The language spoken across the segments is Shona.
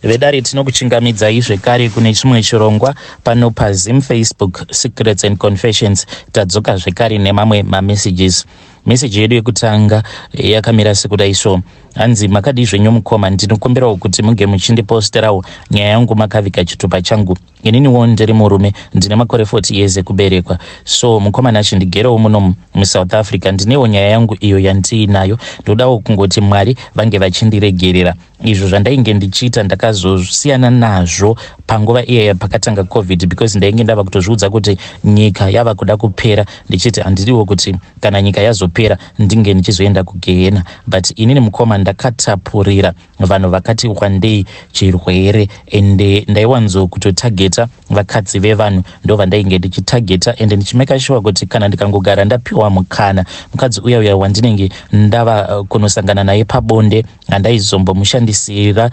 vedare tinokuchingamidzai zvekare kune chimwe chirongwa pano paZim Facebook Secrets and Confessions. Tadzoka zvekare nemamwe mamessages. Message yedu yekutanga yakamira sekudai so. Hanzi makadi zvenyu mukoma, ndinokumbirawo kuti muge muchindiposterawo nyaya yangu makavika chitupa changu. Ininiwo ndiri murume, ndine makore 40 years ekuberekwa. So mukoma nacho ndigerewo muno muSouth Africa, ndinewo nyaya yangu iyo yandiinayo. Ndodawo kungoti Mwari vange vachindiregerera. Izvo zvandainge ndichiita ndakazosiyana nazvo panguva iya pakatanga COVID, because ndainge ndava kutozviudza kuti nyika yava kuda kupera, ndichiti handiriwo kuti kana nyika yazopera ndinge ndichizoenda kugehena. But inini mukoma ndakatapurira vanhu vakati wandei chirwere, ende ndaiwanzo kutotageta vakadzi vevanhu, ndo vandainge ndichitageta, ende ndichimeka sure kuti kana ndikangogara ndapiwa mukana, mukadzi uya wandinenge ndava kunosangana naye pabonde handaizombomshandisira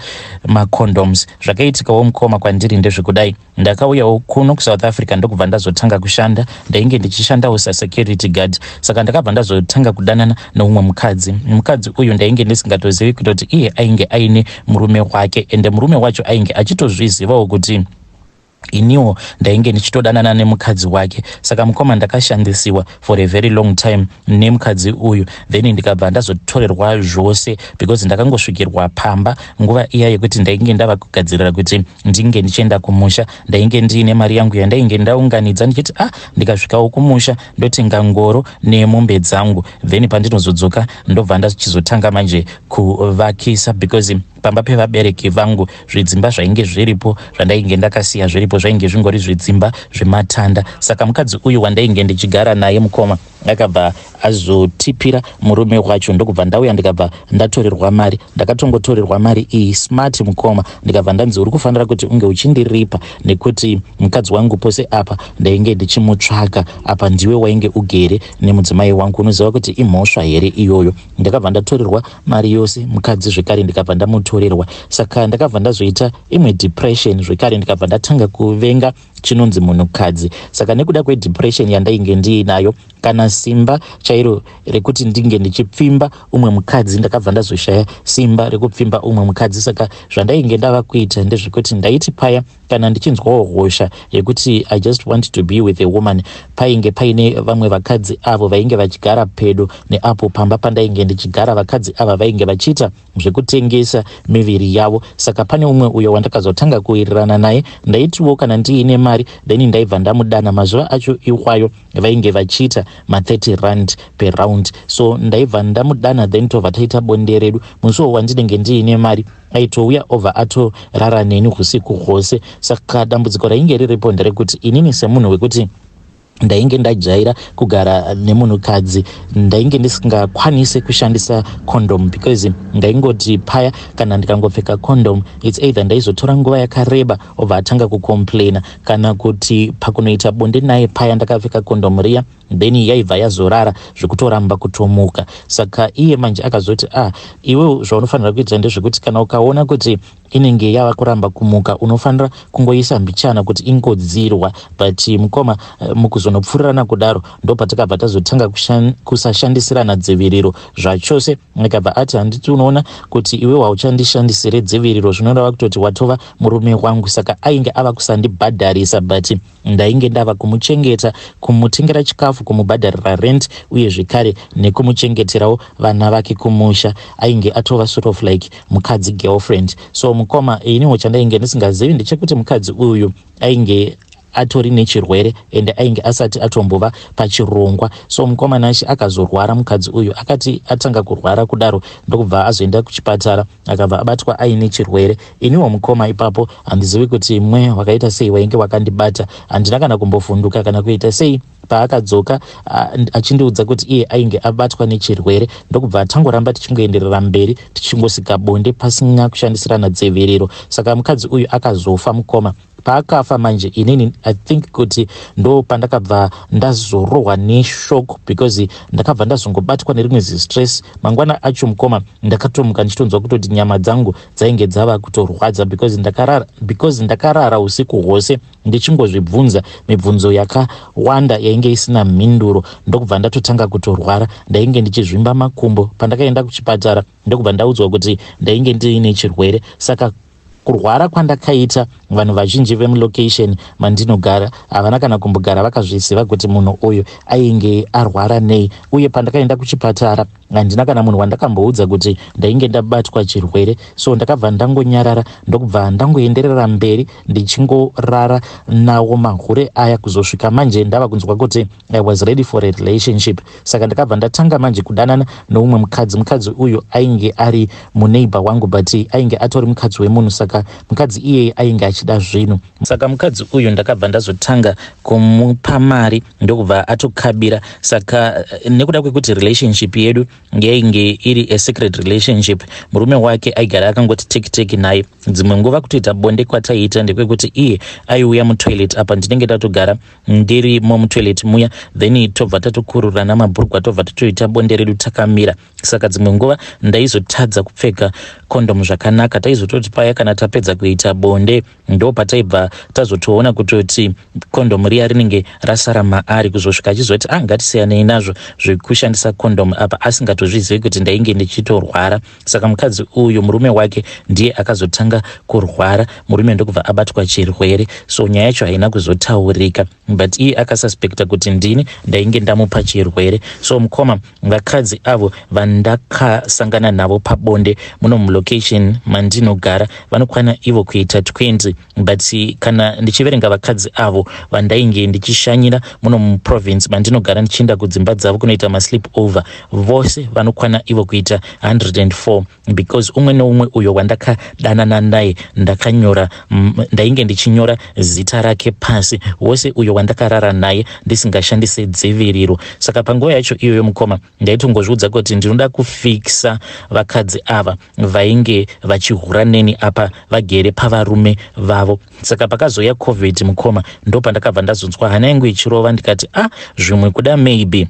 macondoms. Zvakaitikawo mukoma kwandiri ndezvekudai, ndakauyawo kuno kuSouth Africa ndokubva ndazotanga kushanda, ndainge ndichishandawo security guard. Saka ndakabva ndazotanga kudanana neumwe mukadzi. Mukadzi uyu ndainge ndisingatozivi kuti iye ainge aine murume wake, ende murume wacho ainge achitozvizivawo kuti iniwo ndainge ndichitodanana nemukadzi wake. Saka mukoma ndakashandisiwa for a very long time nemukadzi uyu, then ndikabva ndazotorerwa zvose because ndakangosvikirwa pamba nguva iya yekuti ndainge ndava kugadzirira kuti ndinge ndichienda kumusha. Ndainge ndiine mari yangu yandainge ndaunganidza, ndichiti ndikasvikawo kumusha ndotenga ngoro nemombe dzangu, then pandinozodzoka ndobva ndachizotanga manje kuvakisa, because pamba pevabereki vangu zvidzimba zvainge zviripo zvandainge ndakasiya zviripo zvainge zvingori zvidzimba zvematanda. Saka mukadzi uyu wandainge ndichigara naye mukoma akabva azotipira murume wacho, ndokubva ndauya ndikabva ndatorerwa mari. Ndakatongotorerwa mari iyi smart mukoma, ndikabva ndanzi uri kufanira kuti unge uchindiripa, nekuti mukadzi wangu pose apa ndainge ndichimutsvaka, apa ndiwe wainge ugere nemudzimai wangu, unoziva kuti imhosva here iyoyo. Ndakabva ndatorerwa mari yose, mukadzi zvekare ndikabva ndamutorerwa. Saka ndakabva ndazoita imwe depression zvekare, ndikabva ndatanga kuvenga chinonzi munhukadzi. Saka nekuda kwedepression yandainge ndiinayo, kana simba chairo rekuti ndinge ndichipfimba umwe mukadzi, ndakabva ndazoshaya simba rekupfimba umwe mukadzi. Saka zvandainge ndava kuita ndezvekuti ndaiti paya kana ndichinzwawo hosha yekuti I just want to be with a woman, painge paine vamwe vakadzi avo vainge vachigara pedo neapo pamba pandainge ndichigara. Vakadzi ava vainge vachiita zvekutengesa miviri yavo. Saka pane umwe uyo wandakazotanga kuwirirana naye, ndaitiwo kana ndiine mari then ndaibva ndamudana. Mazuva acho iwayo vainge vachiita ma30 rand per round, so ndaibva ndamudana, then tobva taita bonde redu. Musuwo wandinenge ndiine mari aitouya obva atorara neni usiku hwose. Saka dambudziko rainge riripo nderekuti inini semunhu wekuti ndainge ndajaira kugara nemunhukadzi, ndainge ndisingakwanise kushandisa condom, because ndaingoti paya kana ndikangopfeka condom it's either ndaizotora nguva yakareba obva atanga kucomplaina, kana kuti pakunoita bonde naye paya ndakapfeka condom riya then yaibva yazorara zvekutoramba kutomuka. Saka iye manje akazoti iwe zvaunofanira kuita ndezvekuti kana ukaona kuti inenge yava kuramba kumuka unofanira kungoisa mbichana kuti ingodzirwa. But mukoma mukuzonopfurirana kudaro ndopatakabva tazotanga kusashandisirana dziviriro zvachose. Akabva ati handiti unoona kuti iwe hauchandishandisire dziviriro, zvinoreva kutoti watova murume wangu. Saka ainge ava kusandibhadharisa, but ndainge ndava kumuchengeta, kumutengera chikafu, kumubhadharira rent, uye zvekare nekumuchengeterawo vana vake kumusha. Ainge atova sort of like mukadzi girlfriend. So mukoma iniwo chandainge ndisingazivi ndechekuti mukadzi uyu ainge atori nechirwere ende ainge asati atombova pachirongwa. So mukoma nashi akazorwara mukadzi uyu, akati atanga kurwara kudaro ndokubva azoenda kuchipatara akabva abatwa aine chirwere. Iniwo mukoma ipapo handizivi kuti mwe wakaita sei wainge wakandibata, handina kana kumbovhunduka kana kuita sei. Paakadzoka achindiudza kuti iye ainge abatwa nechirwere, ndokubva atangoramba tichingoenderera mberi tichingosika bonde pasina kushandisirana dziviriro. Saka mukadzi uyu akazofa mukoma. Paakafa manje inini I think kuti ndo pandakabva ndazorohwa neshoko, because ndakabva ndazongobatwa nerimwe stress. Mangwana acho mukoma ndakatomuka ndichitonzwa kutoti nyama dzangu dzainge dzava kutorwadza, because ndakarara usiku hwose ndichingozvibvunza mibvunzo yakawanda yainge isina mhinduro. Ndokubva ndatotanga kutorwara, ndainge ndichizvimba makumbo. Pandakaenda kuchipatara ndokubva ndaudzwa kuti ndainge ndiine chirwere. Saka kurwara kwandakaita vanhu vazhinji vemulocation mandinogara havana kana kumbogara vakazviziva kuti munhu uyu ainge arwara nei, uye pandakaenda kuchipatara handina kana munhu wandakamboudza kuti ndainge ndabatwa chirwere. So ndakabva ndangonyarara ndokubva ndangoenderera mberi ndichingorara nawo mahure aya kuzosvika manje ndava kunzwa kuti I was ready for a relationship. Saka ndakabva ndatanga manje kudanana noumwe mukadzi uyu ainge ari muneighbor wangu but ainge atori mukadzi wemunhu, saka mukadzi iyeye ainge achida zvinhu. Saka mukadzi uyu ndakabva ndazotanga kumupa mari ndokubva atokabira. Saka nekuda kwekuti relationship yedu yainge iri a secret relationship, murume wake aigara akangoti teki naye. Dzimwe nguva kutoita bonde kwataiita ndekwekuti iye aiuya mutoilet apa ndinenge tatogara ndirimo mutoilet muya, then tobva tatokurura namabhurugwa tobva tatoita bonde redu takamira. Saka dzimwe nguva ndaizotadza kupfeka kondomu zvakanaka, taizototi paya kana tapedza kuita bonde ndo pataibva tazotoona kutoti kondomu riya rinenge rasara maari, kuzosvika achizoti ngatisiyanei nazvo zvekushandisa kondomu apa asingatozvizivi kuti ndainge ndichitorwara. Saka mukadzi uyu murume wake ndiye akazotanga kurwara, murume ndokubva abatwa chirwere. So nyaya yacho haina kuzotaurika but iye akasuspekta kuti ndini ndainge ndamupa chirwere. So mukoma vakadzi avo vandakasangana navo pabonde muno mulocation mandinogara vanokwana ivo kuita 20 but kana ndichiverenga vakadzi avo vandainge ndichishanyira muno muprovince mandinogara ndichienda kudzimba dzavo kunoita maslip over, vose vanokwana ivo kuita 104 because umwe neumwe uyo wandakadanana naye ndakanyora ndainge ndichinyora zita rake pasi, wose uyo wandakarara naye ndisingashandise dziviriro. Saka panguva yacho iyoyo mukoma ndaitongozviudza kuti ndinoda kufikisa vakadzi ava vainge vachihura neni apa vagere pavarume vavo. Saka pakazoya covid mukoma ndo pandakabva ndazonzwa hana yangu ichirova ndikati zvimwe kuda maybe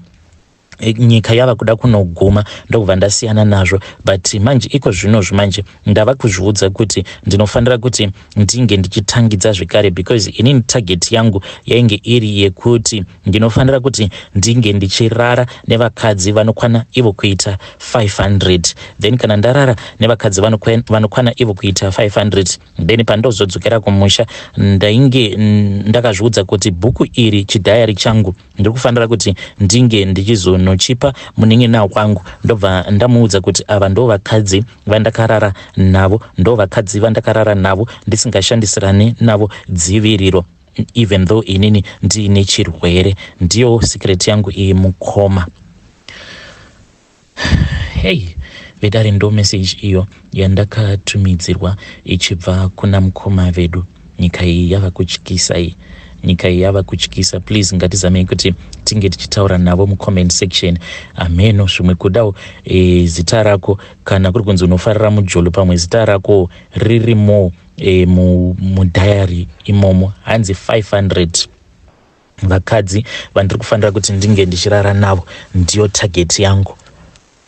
nyika yava kuda kunoguma ndokubva ndasiyana nazvo. But manje iko zvinozvo manje ndava kuzviudza kuti ndinofanira kuti ndinge ndichitangidza zvekare because inini target yangu yainge iri yekuti ndinofanira kuti ndinge ndichirara nevakadzi vanokwana ivo kuita 500, then kana ndarara nevakadzi vanokwana ivo kuita 500 then pandozodzokera kumusha ndainge ndakazviudza kuti bhuku iri chidhayari changu ndiri kufanira kuti ndinge ndichizonochipa munin'ina wangu. Ndobva ndamuudza kuti ava ndo vakadzi vandakarara navo, ndo vakadzi vandakarara navo ndisingashandisirani navo dziviriro even though inini ndiine chirwere. Ndiyo secret yangu iyi mukoma. Hey, vedare ndo message iyo yandakatumidzirwa ichibva kuna mukoma vedu. Nyika iyi yava kutyisa iyi, nyika iyi yava kutyisa. Please ngatizamei kuti tinge tichitaura navo mucomment section. Ameno zvimwe kudawo zita rako kana kuri kunzi unofarira mujolo pamwe zita rako ririmo mudhayari imomo hanzi 500 vakadzi vandiri kufanira kuti ndinge ndichirara navo ndiyo target yangu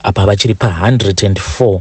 apa vachiri pa 104.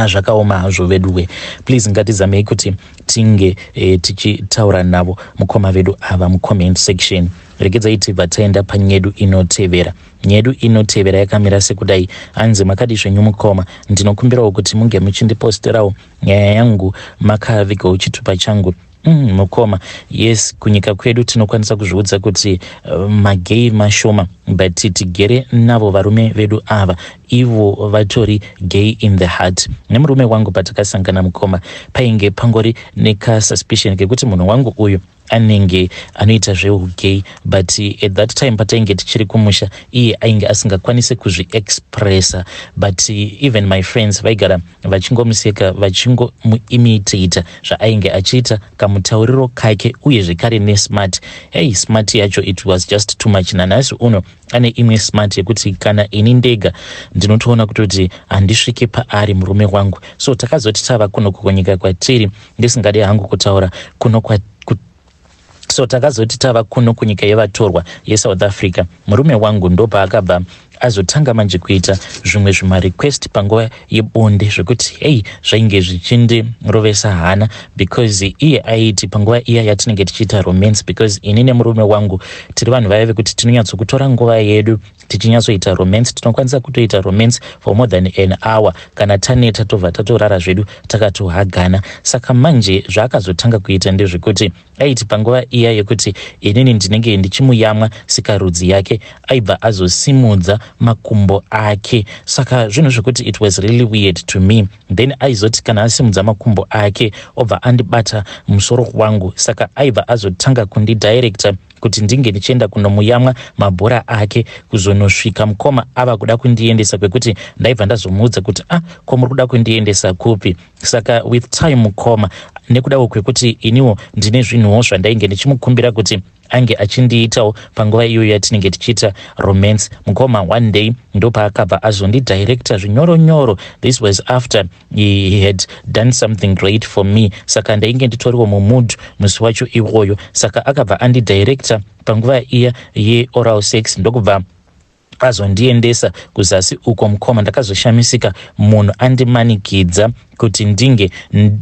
Zvakaoma hazvo veduwe. Please ngatizamei kuti tinge tichitaura navo mukoma vedu ava mucomment section. Regedzai tibva taenda panyedu inotevera. Nyedu inotevera yakamira sekudai. Hanzi makadi zvenyu mukoma, ndinokumbirawo kuti munge muchindiposterawo nyaya yangu makavigawo chitupa changu. Mukoma, yes, kunyika kwedu tinokwanisa kuzviudza kuti magay mashoma but tigere navo varume vedu ava ivo vatori gay in the heart. Nemurume wangu patakasangana mukoma painge pangori neka suspicion kekuti munhu wangu uyu anenge anoita zveugay but at that time patainge tichiri kumusha iye ainge asingakwanise kuzviexpressa but even my friends vaigara vachingomuseka vachingomuimitate zvaainge achiita kamutauriro kake uye zvekare nesmart. Hey, smart yacho it was just too much. Nanhasi uno ane imwe smart yekuti kana ini ndega ndinotoona kutoti handisvike paari murume wangu. So takazoti tava kuno kunyika kwatiri ndisingade hangu kutaura kuno so takazoti tava kuno kunyika yevatorwa yeSouth Africa. Murume wangu ndo paakabva azotanga manje kuita zvimwe zvimarequest panguva yebonde zvekuti hey zvainge zvichindirovesa hana, because iye aiti panguva iya yatinenge tichiita romance, because ini nemurume wangu tiri vanhu vaya vekuti tinonyatsokutora nguva yedu tichinyatsoita romance. Tinokwanisa kutoita romance for more than an hour, kana taneta tobva tatorara zvedu takatohagana. Saka manje zvaakazotanga kuita ndezvekuti aiti panguva iya yekuti inini ndinenge ndichimuyamwa sikarudzi yake, aibva azosimudza makumbo ake. Saka zvinhu zvekuti it was really weird to me. Then aizoti kana asimudza makumbo ake obva andibata musoro wangu, saka aibva azotanga kundidirecta kuti ndinge ndichienda kunomuyamwa mabhora ake, kuzonosvika mukoma ava kuda kundiendesa, kwekuti ndaibva ndazomuudza kuti ko muri kuda kundiendesa kupi. Saka with time mukoma, nekuda kwekuti iniwo ndine zvinhuwo zvandainge ndichimukumbira kuti ange achindiitawo panguva iyoyo yatinenge tichiita romance, mukoma one day ndopaakabva azondidirecta zvinyoronyoro. This was after he had done something great for me. Saka ndainge nditoriwo mumudu musi wacho iwoyo, saka akabva andidirecta panguva iya yeoral sex, ndokubva azondiendesa kuzasi uko mukoma. Ndakazoshamisika, munhu andimanikidza kuti ndinge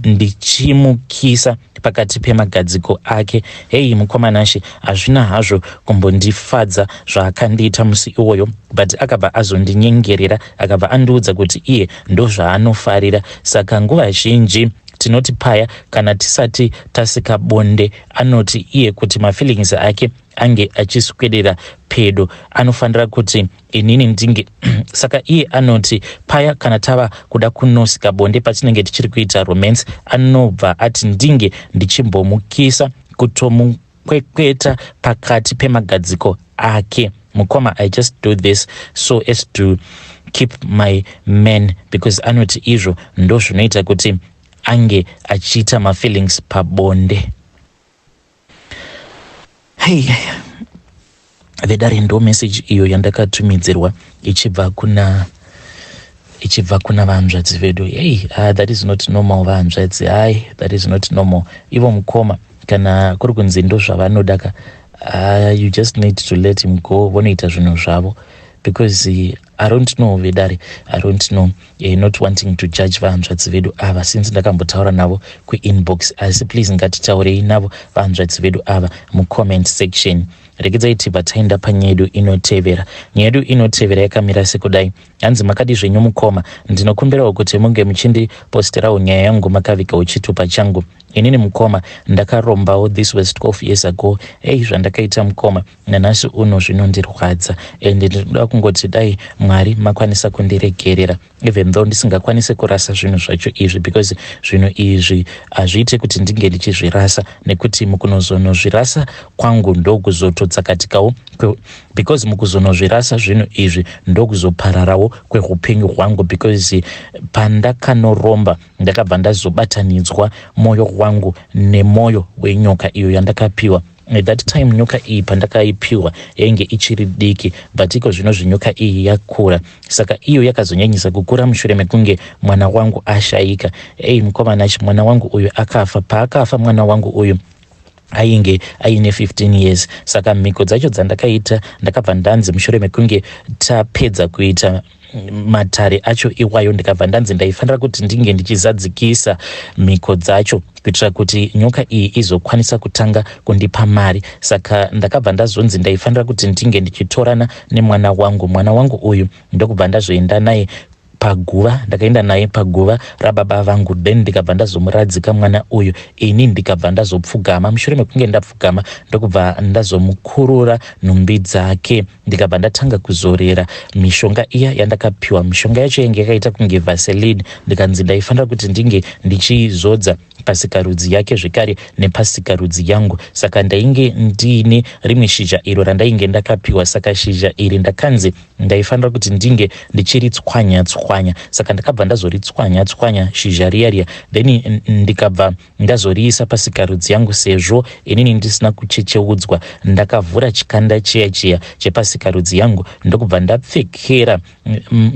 ndichimukisa pakati pemagadziko ake. Hei mukoma nashe, hazvina hazvo kumbondifadza zvaakandiita musi iwoyo, but akabva azondinyengerera, akabva andiudza kuti iye ndo zvaanofarira. Saka nguva zhinji tinoti paya kana tisati tasika bonde, anoti iye kuti mafeelings ake ange achiswedera pedo anofanira kuti inini ndinge saka iye anoti paya kana tava kuda kunosika bonde, patinenge tichiri kuita romance, anobva ati ndinge ndichimbomukisa kutomukwekweta pakati pemagadziko ake. Mukoma, I just do this so as to keep my man, because anoti izvo ndo zvinoita kuti ange achiita mafeelings pabonde. Hey, vedare ndo message iyo yandakatumidzirwa ichibva kuna vahanzvadzi vedu. Hey, that is not normal vahanzvadzi. That is not normal. Ivo mukoma, kana kuri kunzi ndo zvavanodaka, you just need to let him go, vonoita zvinhu zvavo, because I don't know vedare, I don't know, not wanting to judge vahanzvadzi vedu ava since ndakambotaura navo kuinbox, asi please ngatitaurei navo vahanzvadzi vedu ava mucomment section. Regedzai tibva taenda panyaya yedu inotevera. Nyaya yedu inotevera yakamira sekudai. Hanzi makadi zvenyu mukoma, ndinokumbirawo kuti munge muchindiposterawo nyaya yangu makavika uchitupa changu. Inini mukoma ndakarombawo, this was 12 years ago. Zvandakaita mukoma nanhasi uno zvinondirwadza, and ndinoda kungoti dai Mwari makwanisa kundiregerera, even though ndisingakwanise kurasa zvinhu zvacho izvi, because zvinhu izvi hazviite kuti ndinge ndichizvirasa, nekuti mukunozonozvirasa kwangu ndokuzototsakatikawo, because mukuzonozvirasa zvinhu izvi ndokuzopararawo kweupenyu hwangu, because pandakanoromba ndakabva ndazobatanidzwa moyo wangu nemoyo wenyoka iyo yandakapiwa. At that time nyoka iyi pandakaipiwa yainge ichiri diki, but iko zvino nyoka iyi yakura. Saka iyo yakazonyanyisa kukura mushure mekunge mwana wangu ashaika. Mukoma nachi, mwana wangu uyu akafa. Paakafa mwana wangu uyu ainge aine 15 years. Saka mhiko dzacho dzandakaita ndakabva ndanzi mushure mekunge tapedza kuita matare acho iwayo, ndikabva ndanzi ndaifanira kuti ndinge ndichizadzikisa mhiko dzacho kuitira kuti nyoka iyi izokwanisa kutanga kundipa mari. Saka ndakabva ndazonzi ndaifanira kuti ndinge ndichitorana nemwana wangu. Mwana wangu uyu ndokubva ndazoenda naye paguva, ndakaenda naye paguva rababa vangu, then ndikabva ndazomuradzika mwana uyu, ini ndikabva ndazopfugama. Mushure mekunge ndapfugama ndokubva ndazomukurura nhumbi dzake, ndikabva ndatanga kuzorera mishonga iya yandakapiwa. Mishonga yacho yange yakaita kunge vaseline, ndikanzi ndaifanira kuti ndinge ndichizodza pasikarudzi yake zvekare nepasikarudzi yangu. Saka ndainge ndine rimwe shizha iro randainge ndakapiwa, saka shizha iri ndakanzi ndaifanira kuti ndinge ndichiritswanya tswanya. Saka ndakabva ndazoritswanya tswanya shizha riya, then ndikabva ndazoriisa pasikarudzi yangu, sezvo inini ndisina kuchecheudzwa. Ndakavhura chikanda chiya chepasikarudzi yangu, ndokubva ndapfekera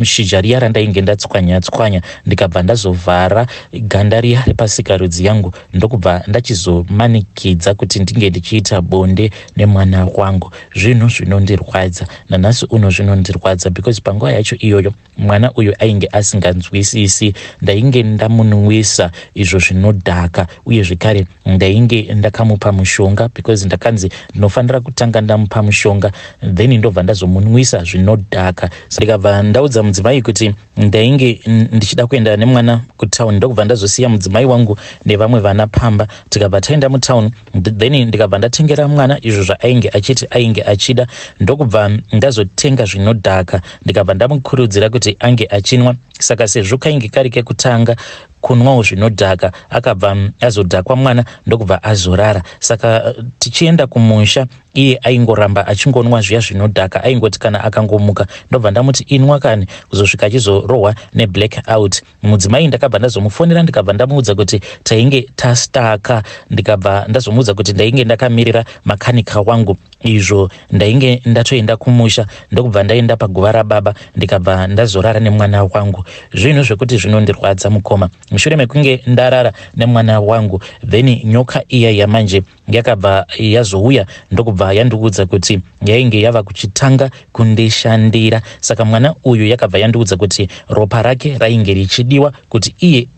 shizha riya randainge ndatswanya tswanya, ndikabva ndazovhara ganda riya repasikarudzi ngazi yangu ndokubva ndachizomanikidza kuti ndinge ndichiita bonde nemwana wangu. Zvinhu zvinondirwadza nanhasi uno zvinondirwadza because panguva yacho iyoyo mwana uyu ainge asinganzwisisi. Ndainge ndamunwisa izvo zvinodhaka uye zvekare ndainge ndakamupa mushonga because ndakanzi ndinofanira kutanga ndamupa mushonga then ndobva ndazomunwisa zvinodhaka. Ndikabva ndaudza mudzimai kuti ndainge ndichida kuenda nemwana kutauni ndokubva ndazosiya mudzimai wangu nevamwe vana pamba. Tikabva taenda mutauni then ndikabva ndatengera mwana izvo zvaainge achiti ainge achida ndokubva ndazotenga zvinodhaka ndikabva ndamukurudzira kuti ange achinwa. Saka sezvo kainge kari kekutanga kunwawo zvinodhaka akabva azodhakwa mwana ndokubva azorara. Saka tichienda kumusha iye aingoramba achingonwa zviya zvinodhaka. Aingoti kana akangomuka ndobva ndamuti inwa kani kuzosvika achizorohwa neblackout. Mudzimai ndakabva ndazomufonera ndikabva ndamuudza kuti tainge tastaka. Ndikabva ndazomuudza kuti ndainge ndakamirira makanika wangu izvo ndainge ndatoenda kumusha ndokubva ndaenda paguva rababa ndikabva ndazorara nemwana wangu. Zvinhu zvekuti zvinondirwadza mukoma. Mushure mekunge ndarara nemwana wangu then nyoka iya yamanje yakabva yazouya ndokubva yandiudza kuti yainge yava kuchitanga kundishandira. Saka mwana uyu yakabva yandiudza kuti ropa rake rainge richidiwa kuti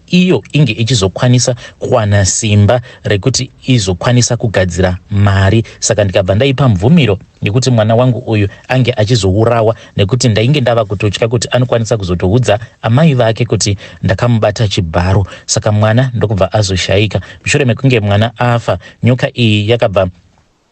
iyo inge ichizokwanisa kuwana simba rekuti izokwanisa kugadzira mari. Saka ndikabva ndaipa mvumiro nekuti mwana wangu uyu ange achizourawa nekuti ndainge ndava kutotya kuti anokwanisa kuzotoudza amai vake kuti ndakamubata chibharo. Saka mwana ndokubva azoshayika. Mushure mekunge mwana afa nyoka iyi yakabva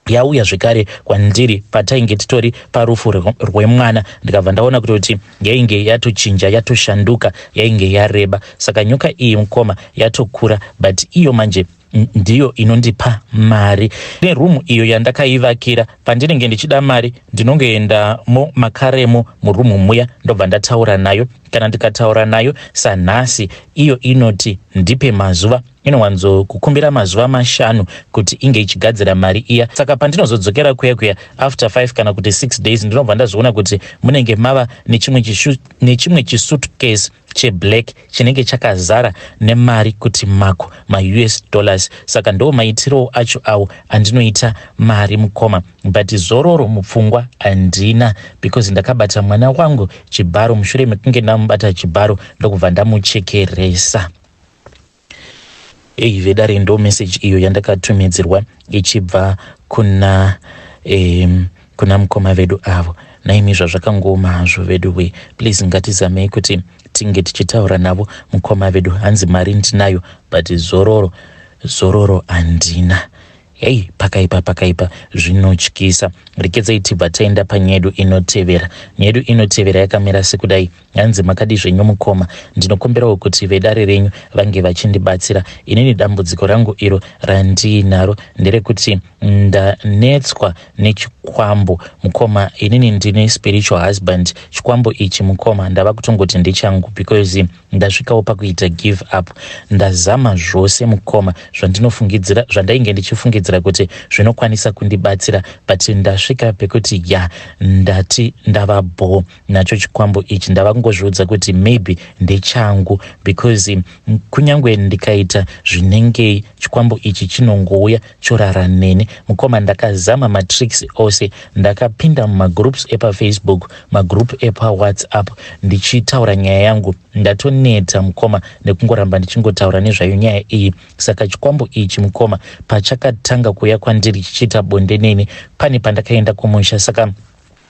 yauya zvekare kwandiri patainge titori parufu rwemwana ndikabva ndaona kuti yainge yatochinja yatoshanduka yainge yareba. Saka nyoka iyi mukoma yatokura but iyo manje ndiyo inondipa mari. Nerumu iyo yandakaivakira pandinenge ndichida mari ndinongoendamo makaremo murumu muya ndobva ndataura nayo. Kana ndikataura nayo sanhasi iyo inoti ndipe mazuva, inowanzo kukumbira mazuva 5 kuti inge ichigadzira mari iya. Saka pandinozodzokera kuya after 5 kana kuti 6 days ndinobva ndazoona kuti munenge mava nechimwe chisuitcase cheblack chinenge chakazara nemari kuti mako ma-US dollars. Saka ndo maitiro acho awo andinoita mari mukoma. But zororo mupfungwa andina because ndakabata mwana wangu chibharo. Mushure mekunge ndamubata chibharo ndokubva ndamuchekeresa. Vedare ndo message iyo yandakatumidzirwa ichibva kuna mukoma vedu avo. Naimi zvazvakangoma hazvo vedu we, please ngatizamei kuti tinge tichitaura navo. Mukoma vedu hanzi mari ndinayo but zororo andina. Pakaipa zvinotyisa. Rekedzai tibva taenda panyedu inotevera. Nyedu inotevera yakamira sekudai. Hanzi makadi zvenyu mukoma, ndinokumbirawo kuti vedare renyu vange vachindibatsira. Inini dambudziko rangu iro randinaro nderekuti ndanetswa nechikwambo mukoma. Inini ndine spiritual husband. Chikwambo ichi mukoma ndava kutongoti ndichangu because ndasvikawo pakuita give up. Ndazama zvose mukoma zvandainge ndichifungidzira kuti zvinokwanisa kundibatsira but ndasvika pekuti ndati ndava bo nacho chikwambo ichi. Ndava kungozviudza kuti maybe ndechangu because kunyangwe ndikaita zvinenge chikwambo ichi chinongouya chorara nene mukoma. Ndakazama matricks ose, ndakapinda mumagroups epafacebook, magroup epawhatsapp ndichitaura nyaya yangu. Ndatoneta mukoma nekungoramba ndichingotaura nezvayo nyaya iyi. Saka chikwambo ichi mukoma pachakatanga kuya kwandiri chichita bonde neni pane pandakaenda kumusha. Saka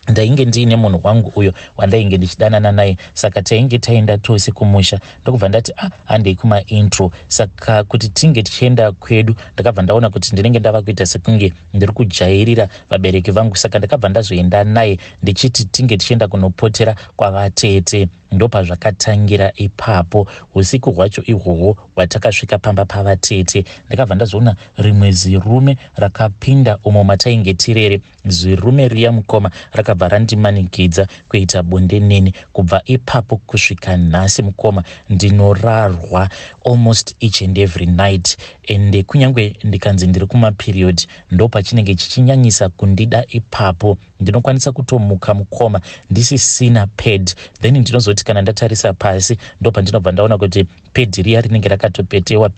ndainge ndiine munhu wangu uyo wandainge ndichidanana naye. Saka tainge taenda tose kumusha ndokubva ndati handei kumaintro. Saka kuti tinge tichienda kwedu ndakabva ndaona kuti ndinenge ndava kuita sekunge ndiri kujairira vabereki vangu. Saka ndakabva ndazoenda naye ndichiti tinge tichienda kunopotera kwavatete. Ndopa zvakatangira ipapo. Usiku hwacho ihwohwo hwatakasvika pamba pavatete ndakabva ndazoona rimwe zirume rakapinda umo matainge tirere. Zirume riya mukoma rakabva randimanikidza kuita bonde neni. Kubva ipapo kusvika nhasi mukoma ndinorarwa almost each and every night. Ende kunyangwe ndikanzi ndiri kumaperiod ndopa chinenge chichinyanyisa kundida ipapo. Ndinokwanisa kutomuka mukoma ndisisina pad then ndinozoti kuti kana ndatarisa pasi ndo pandinobva ndaona kuti pedhi riya rinenge rakatopetewa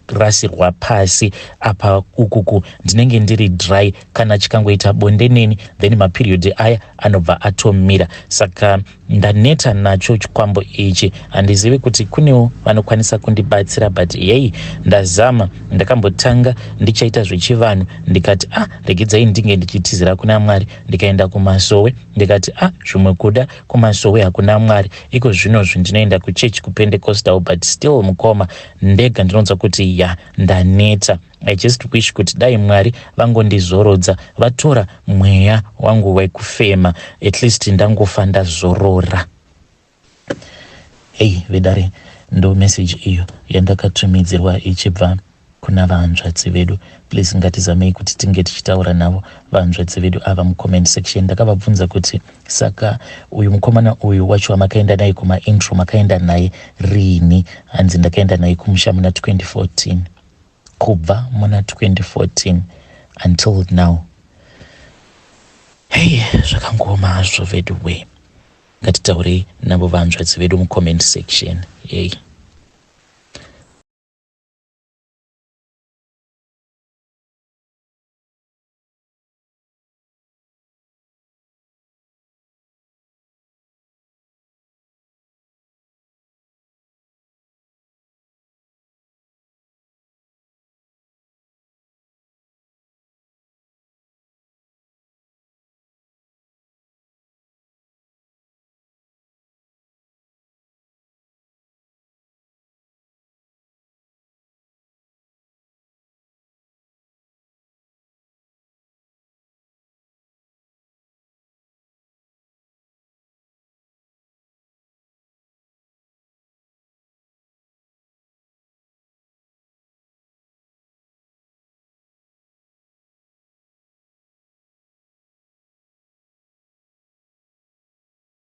rasirwa pasi apa ukuku ndinenge ndiri dry. Kana chikangoita bonde neni then maperiod aya anobva atomira. Saka ndaneta nacho chikwambo ichi. Handizivi kuti kunewo vanokwanisa kundibatsira, but yei ndazama. Ndakambotanga ndichaita zvechivanhu ndikati regedzai ndinge ndichitizira kuna Mwari. Ndikaenda kumasowe ndikati zvimwe kuda kumasowe hakuna Mwari. Iko zvino ndinoenda kuchechi kuPentecostal, but still mukoma ndega ndinonzwa kuti ndaneta. I just wish kuti dai Mwari vangondizorodza, vatora mweya wangu wekufema, at least ndangofa ndazorora. Vedare, ndo message iyo yandakatumidzirwa ichibva kuna vahanzvadzi vedu. Please ngatizamei kuti tinge tichitaura navo vahanzvadzi vedu ava mucomment section. Ndakavabvunza kuti saka uyu mukomana uyu wacho wamakaenda naye kumaintro makaenda naye rini? Hanzi ndakaenda naye kumusha muna 2014. Kubva muna 2014 until now. Zvakangoma hazvo vedu we. Ngatitaurei navo vahanzvadzi vedu mucomment section.